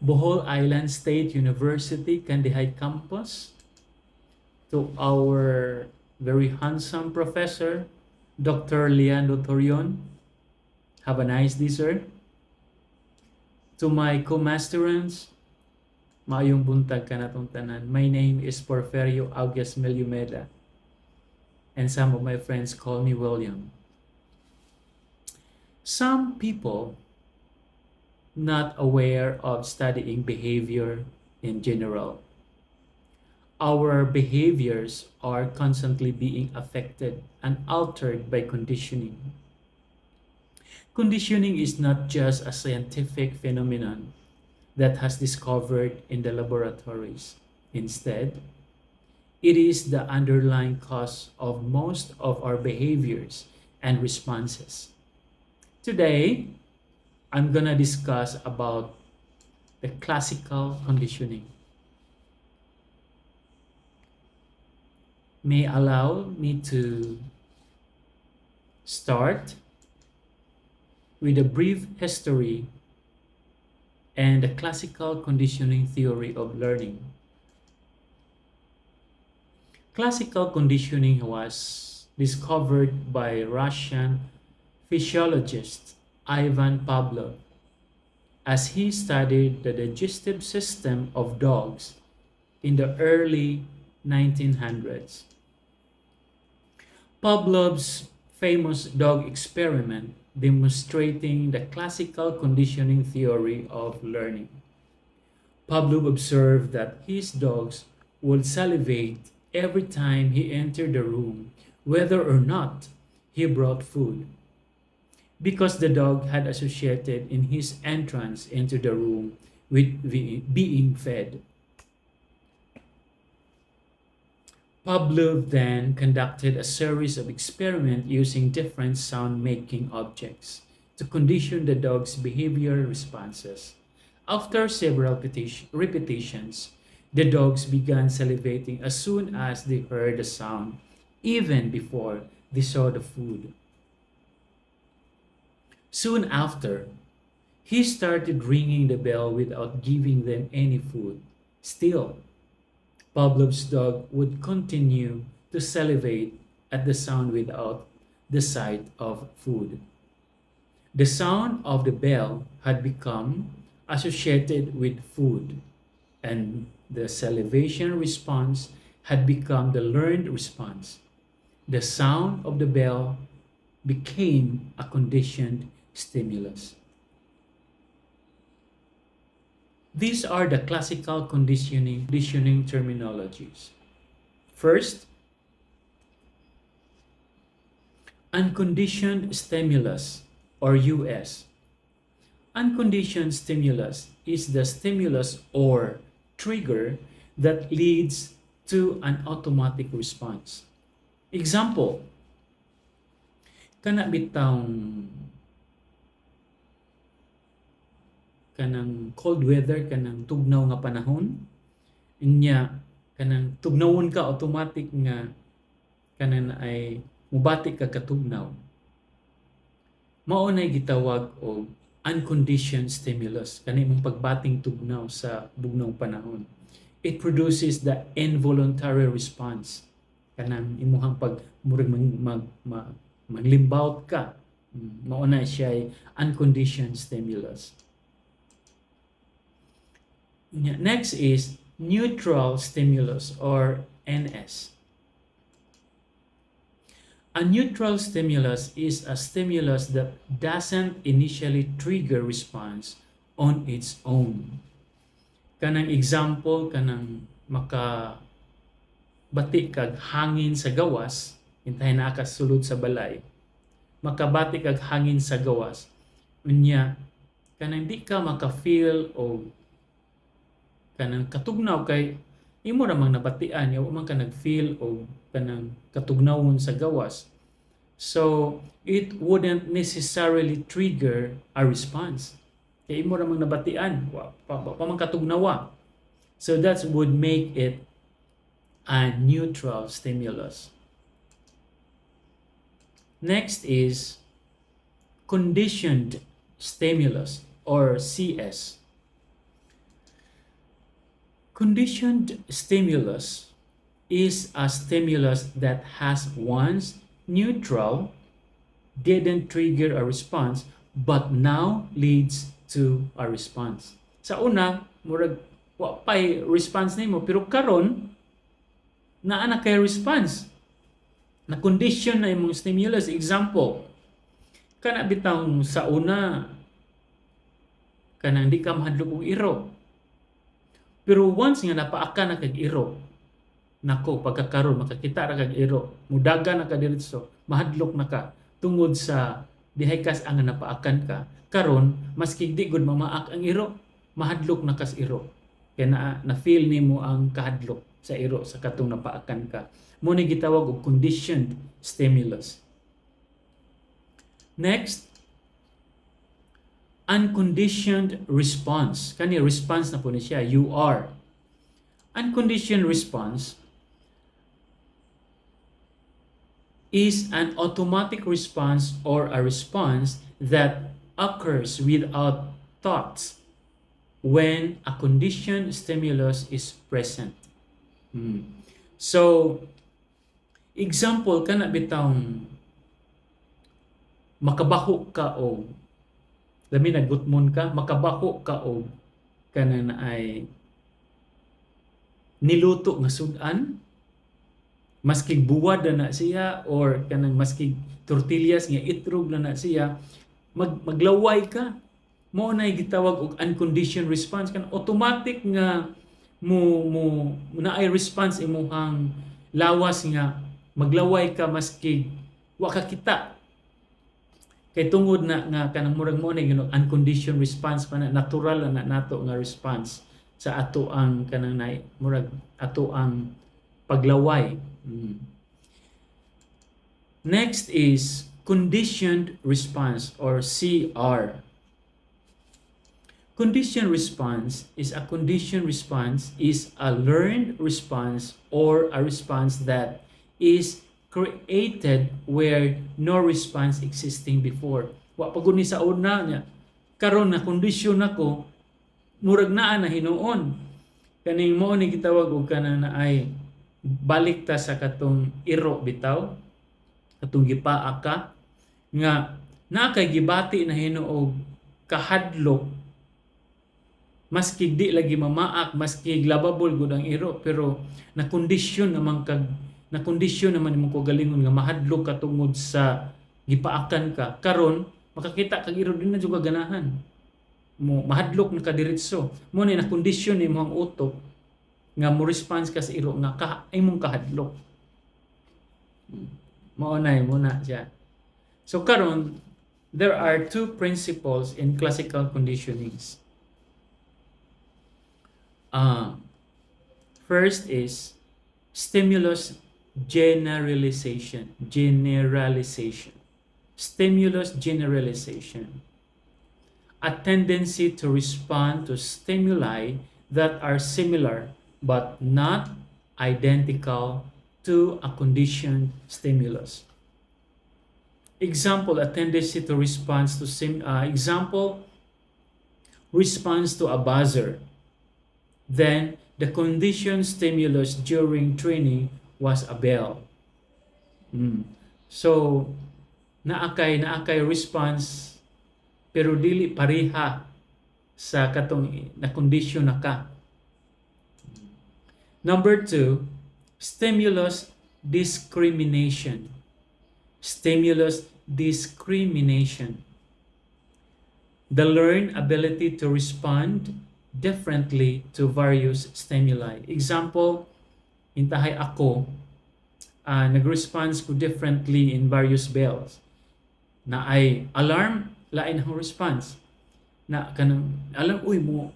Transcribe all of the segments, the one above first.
Bohol Island State University, Kandihay campus, to our very handsome professor, Dr. Leandro Torion. Have a nice day, sir. To my co-masterants, maayong buntag ka natong tanan. My name is Porfirio Auguas Meliumeda, and some of my friends call me William. Some people not aware of studying behavior in general. Our behaviors are constantly being affected and altered by conditioning. Conditioning is not just a scientific phenomenon that has discovered in the laboratories. Instead, it is the underlying cause of most of our behaviors and responses. Today, I'm gonna discuss about the classical conditioning. May allow me to start with a brief history and the classical conditioning theory of learning. Classical conditioning was discovered by Russian physiologist Ivan Pavlov as he studied the digestive system of dogs in the early 1900s. Pavlov's famous dog experiment demonstrating the classical conditioning theory of learning. Pavlov observed that his dogs would salivate every time he entered the room, whether or not he brought food, because the dog had associated in his entrance into the room with being fed. Pavlov then conducted a series of experiments using different sound-making objects to condition the dog's behavioral responses. After several repetitions, the dogs began salivating as soon as they heard the sound, even before they saw the food. Soon after, he started ringing the bell without giving them any food. Still, Pavlov's dog would continue to salivate at the sound without the sight of food. The sound of the bell had become associated with food, and the salivation response had become the learned response. The sound of the bell became a conditioned stimulus. These are the classical conditioning terminologies. First, unconditioned stimulus or US. Unconditioned stimulus is the stimulus or trigger that leads to an automatic response. Example, kana bitawng kanang cold weather, kanang tugnaw nga panahon, inya kanang tugnawon ka automatic nga kanang ay mubati ka katugnaw. Mao nay gitawag og unconditioned stimulus, kani mong pagbating tugnaw sa bugnong panahon. It produces the involuntary response, kanang imuhang pag murag maglimbaut ka. Mao na siya unconditioned stimulus. Next is neutral stimulus or NS. A neutral stimulus is a stimulus that doesn't initially trigger response on its own. Kanang example, kanang makabati kag hangin sa gawas, hintahin na sulod sa balay, makabati kag hangin sa gawas, unya kanang di ka maka-feel o kanang katugnaw kay imo ramang nabatian yaw man ka nag-feel o kanang katugnawon sa gawas, so it wouldn't necessarily trigger a response kay imo ramang nabatian pa man katugnawa, so that would make it a neutral stimulus. Next is conditioned stimulus or CS. Conditioned stimulus is a stimulus that has once neutral, didn't trigger a response, but now leads to a response. Sa una, murag wa pay response nimo, pero karon naa na kay response. Na condition na imong stimulus. Example, kana bitang sa una kanang di ka mahadlok og iro. Pero once nga napaaka na kag iro, nako pagkakaroon makakita ra kag iro, mudaga na ka diretso, mahadlok na ka tungod sa dihay kas ang napaakan ka. Karon maski di gud mamaak ang iro, mahadlok na kas iro. Kaya na feel nimo ang kahadlok sa iro sa katong napaakan ka. Mo ni gitawag og conditioned stimulus. Next, unconditioned response. Kani response na po ni siya, you are. Unconditioned response is an automatic response or a response that occurs without thoughts when a conditioned stimulus is present. So, example, kana bitang makabaho ka o lami nagutmon ka, makabaho ka o kana na ay niluto nga sudan, maski buwad na siya or kanang maski tortillas nga itrog na siya, maglaway ka. Mo na gitawag og unconditioned response, kan automatic nga mo na ay response imong lawas nga maglaway ka maski wa ka kita. Kay tungod na nga kanang murag mo na unconditioned response pa na natural na nato nga response sa ato ang kanang murag ato ang paglaway. Next is conditioned response or CR. Conditioned response is a learned response or a response that is created where no response existing before. Wa pagud ni sa una niya. Karon na kondisyon nako murag naa na hinuon. Kaning mo ni gitawag og kana na ay balik ta sa katong iro bitaw, katong gipaa ka nga naa kay gibati na hinuog kahadlok maski di lagi mamaak, maski glabable gud ang iro, pero na kondisyon naman imong kagalingon nga mahadlok ka tungod sa gipaakan ka. Karon makakita kag iro din na jud ganahan. Mo mahadlok na ka diretso. Mo ni na kondisyon nimo ang utok nga mo response ka sa iro nga imong kahadlok. Mao na siya. So karon there are two principles in classical conditionings. First is stimulus generalization. Stimulus generalization. A tendency to respond to stimuli that are similar but not identical to a conditioned stimulus. Example, a tendency to response to response to a buzzer. Then the conditioned stimulus during training was a bell. So naakay response pero dili pareha sa katong na kondisyon na ka. Number 2, stimulus discrimination. The learned ability to respond differently to various stimuli. Example, intahay ako, nag-response ko differently in various bells. Na ay alarm, lain ang response. Na kanang alam, mo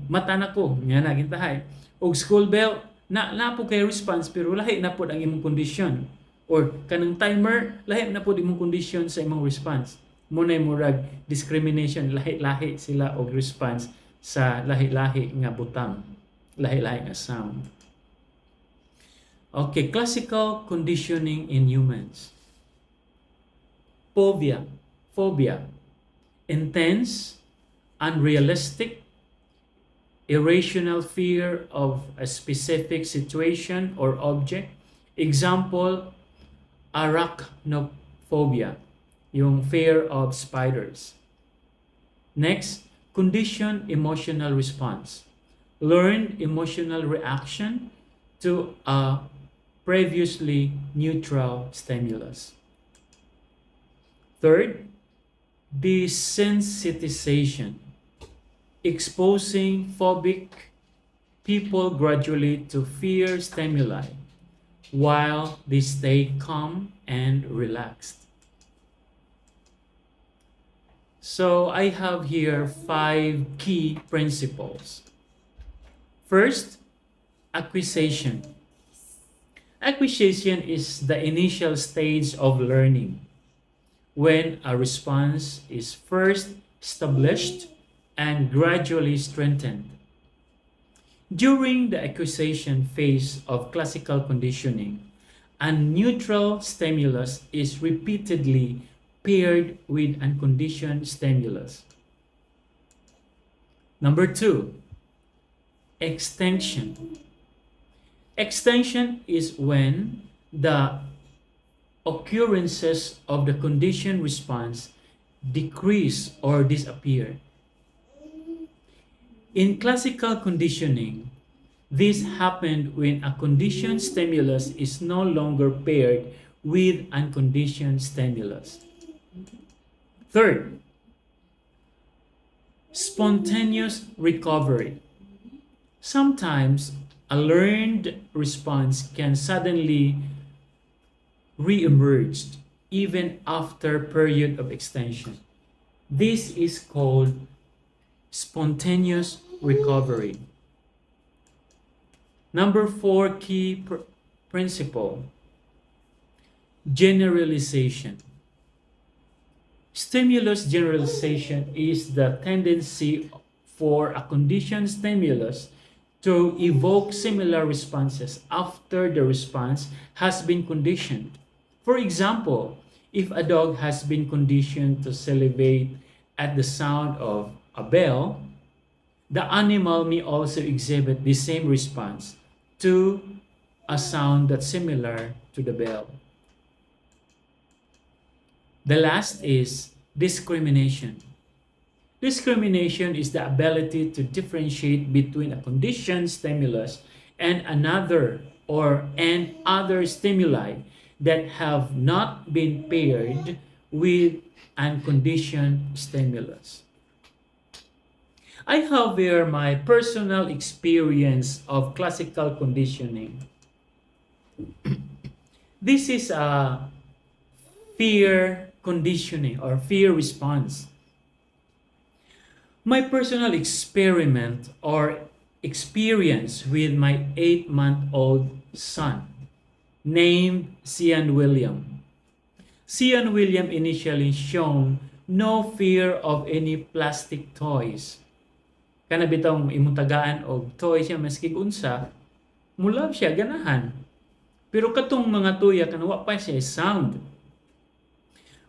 mata na ko, nga na gintahay. Og school bell, na po kay response pero lahi na po ang imong kondisyon. Or kanang timer, lahi na po imong kondisyon sa imong response. Muna murag discrimination, lahi-lahi sila og response sa lahi-lahi nga butang, lahi-lahi nga sound. Okay, classical conditioning in humans. Phobia. Intense, unrealistic, irrational fear of a specific situation or object. Example, arachnophobia, yung fear of spiders. Next, conditioned emotional response. Learned emotional reaction to a previously neutral stimulus. Third, desensitization. Exposing phobic people gradually to fear stimuli while they stay calm and relaxed. So I have here 5 key principles. First, acquisition. Acquisition is the initial stage of learning when a response is first established and gradually strengthened. During the acquisition phase of classical conditioning, a neutral stimulus is repeatedly paired with unconditioned stimulus. Number 2, extension. Extension is when the occurrences of the conditioned response decrease or disappear. In classical conditioning, this happened when a conditioned stimulus is no longer paired with unconditioned stimulus. Third, spontaneous recovery. Sometimes a learned response can suddenly re-emerge even after a period of extension. This is called spontaneous recovery. Number 4 key principle, generalization. Stimulus generalization is the tendency for a conditioned stimulus to evoke similar responses after the response has been conditioned. For example, if a dog has been conditioned to salivate at the sound of a bell, the animal may also exhibit the same response to a sound that's similar to the bell. The last is discrimination. Discrimination is the ability to differentiate between a conditioned stimulus and other stimuli that have not been paired with unconditioned stimulus. I have here my personal experience of classical conditioning. This is a fear conditioning or fear response. My personal experiment or experience with my 8-month-old son named Cian William. Cian William initially shown no fear of any plastic toys. Kana bitong imong tagaan og toy siya maski unsa, mulab siya ganahan. Pero katong mga tuya kana wa pa siya sound.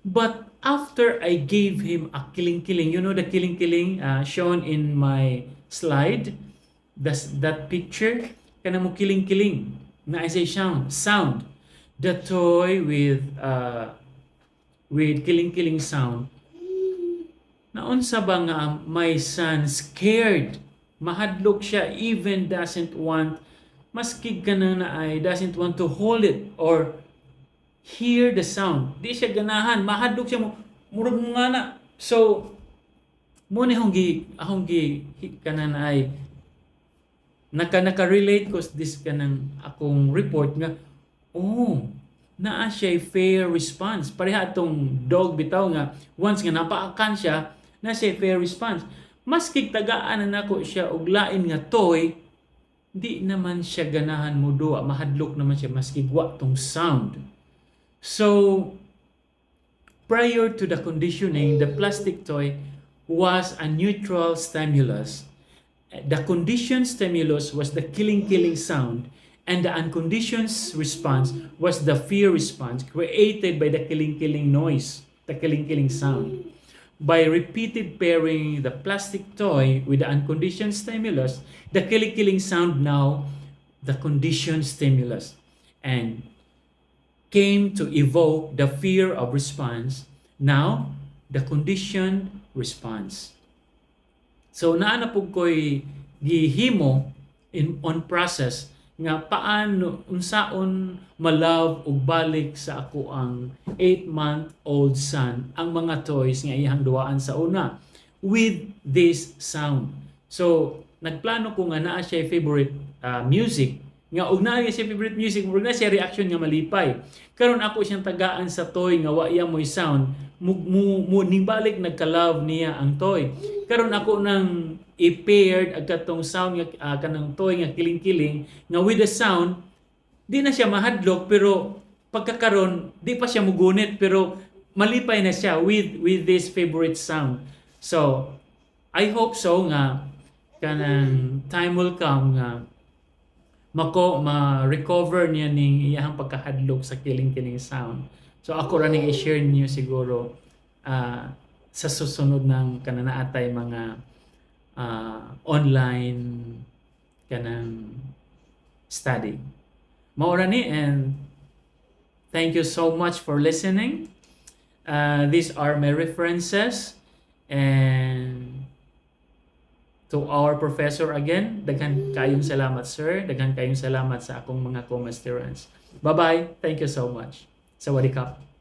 But after I gave him a kiling-kiling, you know the kiling-kiling shown in my slide, that picture, kana mo kiling-kiling na as a sound. The toy with kiling-kiling sound. Naunsa ba nga my son scared, mahadlok siya, even doesn't want, maskig ka na ay doesn't want to hold it or hear the sound. Di siya ganahan, mahadlok siya, murag mo nga na. So, muna akong kanan ay naka-relate ko this kanang akong report nga, naa siya fair response. Pareha atong dog bitaw nga, once nga napaakan siya, na siya fair response. Maski tagaan na nako siya og lain nga toy, di naman siya ganahan mo duwa, mahadlok naman siya maski wa tong sound. So, prior to the conditioning, the plastic toy was a neutral stimulus. The conditioned stimulus was the killing sound, and the unconditioned response was the fear response created by the killing noise, the killing sound. by repeated pairing the plastic toy with the unconditioned stimulus, the kilikilling sound now the conditioned stimulus and came to evoke the fear of response, now the conditioned response. So naana pug ko'y gihimo on process nga paano unsaon malove ug balik sa ako ang 8-month-old son ang mga toys nga iyang duwaan sa una with this sound. So nagplano ko nga naa siya favorite music nga ug naa siya favorite music murag na siya reaction nga malipay. Karon ako siyang tagaan sa toy nga wa iya mo'y sound nibalik nagka-love niya ang toy. Karon ako nang i-paired ang katong sound nga kanang toy nga kiling-kiling nga with the sound di na siya mahadlok pero pagkakaron di pa siya mugunit pero malipay na siya with this favorite sound. So I hope so nga kanang time will come nga ma-recover niya ning iyang pagkahadlok sa kiling-kiling sound. So ako ra ning i-share niyo siguro sa susunod ng kananaatay mga online kanang study. Maura ni, and thank you so much for listening. These are my references, and to our professor again, daghan kayong salamat sir, daghan kayong salamat sa akong mga co-masterants. Bye-bye. Thank you so much. Sawadee Kap.